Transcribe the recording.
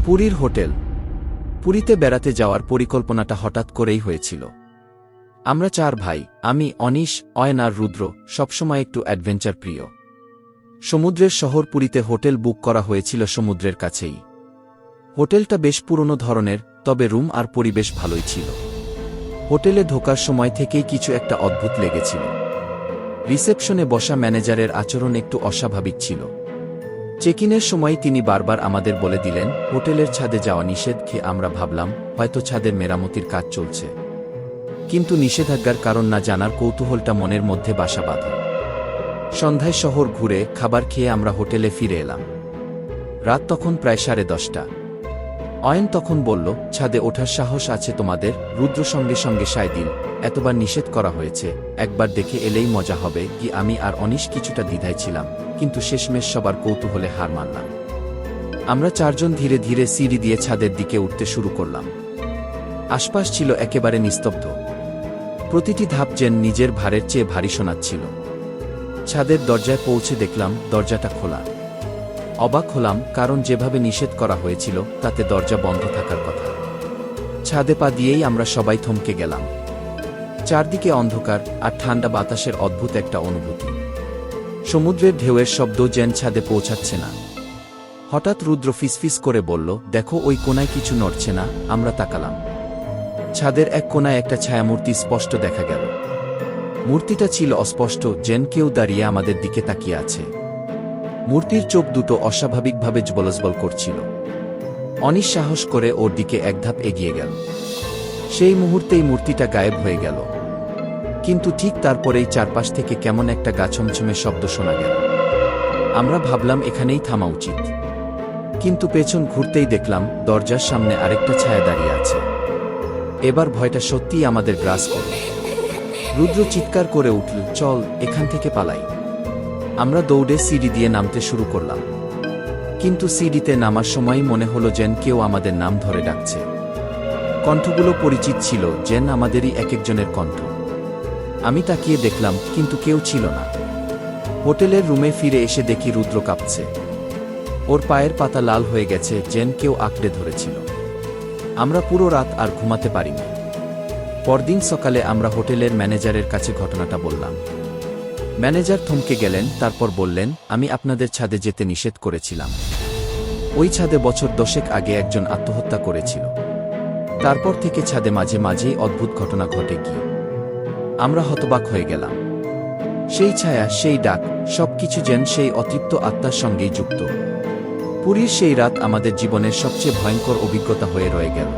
পুরীর হোটেল। পুরীতে বেড়াতে যাওয়ার পরিকল্পনাটা হঠাৎ করেই হয়েছিল। আমরা 4 ভাই, আমি, অনিশ, অয়ন আর রুদ্র, সবসময় একটু অ্যাডভেঞ্চার প্রিয়। সমুদ্রের শহর পুরীতে হোটেল বুক করা হয়েছিল সমুদ্রের কাছেই। হোটেলটা বেশ পুরনো ধরনের, তবে রুম আর পরিবেশ ভালোই ছিল। হোটেলে ঢোকার সময় থেকেই কিছু একটা অদ্ভুত লেগেছিল। রিসেপশনে বসা ম্যানেজারের আচরণ একটু অস্বাভাবিক ছিল। চেক ইনের সময় তিনি বারবার আমাদের বলে দিলেন হোটেলের ছাদে যাওয়া নিষেধ। আমরা ভাবলাম হয়তো ছাদের মেরামতির কাজ চলছে, কিন্তু নিষেধাজ্ঞার কারণ না জানার কৌতূহলটা মনের মধ্যে বাসা বাঁধে। সন্ধ্যায় শহর ঘুরে খাবার খেয়ে আমরা হোটেলে ফিরে এলাম। রাত তখন প্রায় 10:30। অয়ন তখন বলল, ছাদে ওঠার সাহস আছে তোমাদের? রুদ্র সঙ্গে সঙ্গে সায় দিল, এতবার নিষেধ করা হয়েছে, একবার দেখে এলেই মজা হবে। আমি আর অনিশ কিছুটা দ্বিধায় ছিলাম, কিন্তু শেষমেশ সবার কৌতূহলে হার মানলাম। আমরা 4 জন ধীরে ধীরে সিঁড়ি দিয়ে ছাদের দিকে উঠতে শুরু করলাম। আশপাশ ছিল একেবারে নিস্তব্ধ। প্রতিটি ধাপ যেন নিজের ভারের চেয়ে ভারী শোনাচ্ছিল। ছাদের দরজায় পৌঁছে দেখলাম দরজাটা খোলা। অবাক হলাম, কারণ যেভাবে নিষেধ করা হয়েছিল তাতে দরজা বন্ধ থাকার কথা। ছাদে পা দিয়েই আমরা সবাই থমকে গেলাম। চারদিকে অন্ধকার আর ঠান্ডা বাতাসের অদ্ভুত একটা অনুভূতি। সমুদ্রের ঢেউয়ের শব্দ যেন ছাদে পৌঁছাচ্ছে না। হঠাৎ রুদ্র ফিসফিস করে বলল, দেখো ওই কোনায় কিছু নড়ছে না। আমরা তাকালাম। ছাদের এক কোনায় একটা ছায়ামূর্তি স্পষ্ট দেখা গেল। মূর্তিটা ছিল অস্পষ্ট, যেন কেউ দাঁড়িয়ে আমাদের দিকে তাকিয়ে আছে। মূর্তির চোখ দুটো অস্বাভাবিকভাবে জ্বলজ্বল করছিল। অনিশ সাহস করে ওর দিকে এক ধাপ এগিয়ে গেল। সেই মুহূর্তেই মূর্তিটা গায়েব হয়ে গেল। কিন্তু ঠিক তারপরেই চারপাশ থেকে কেমন একটা গা ছমছমে শব্দ শোনা গেল। আমরা ভাবলাম এখানেই থামা উচিত, কিন্তু পেছন ঘুরতেই দেখলাম দরজার সামনে আরেকটা ছায়া দাঁড়িয়ে আছে। এবার ভয়টা সত্যিই আমাদের গ্রাস করল। রুদ্র চিৎকার করে উঠল, চল এখান থেকে পালাই। আমরা দৌড়ে সিঁড়ি দিয়ে নামতে শুরু করলাম, কিন্তু সিঁড়িতে নামার সময় মনে হলো যেন কেউ আমাদের নাম ধরে ডাকছে। কণ্ঠগুলো পরিচিত ছিল, যেন আমাদেরই এক একজনের কণ্ঠ। আমি তাকিয়ে দেখলাম, কিন্তু কেউ ছিল না। হোটেলের রুমে ফিরে এসে দেখি রুদ্র কাঁপছে। ওর পায়ের পাতা লাল হয়ে গেছে, যেন কেউ আঁকড়ে ধরেছিল। আমরা পুরো রাত আর ঘুমাতে পারিনি। পরদিন সকালে আমরা হোটেলের ম্যানেজারের কাছে ঘটনাটা বললাম। ম্যানেজার থমকে গেলেন, তারপর বললেন, আমি আপনাদের ছাদে যেতে নিষেধ করেছিলাম। ওই ছাদে বছর 10 আগে একজন আত্মহত্যা করেছিল। তারপর থেকে ছাদে মাঝে মাঝেই অদ্ভুত ঘটনা ঘটে। আমরা হতবাক হয়ে গেলাম। সেই ছায়া, সেই ডাক, সবকিছু যেন সেই অতৃপ্ত আত্মার সঙ্গেই যুক্ত। পুরীর সেই রাত আমাদের জীবনের সবচেয়ে ভয়ঙ্কর অভিজ্ঞতা হয়ে রয়ে গেল।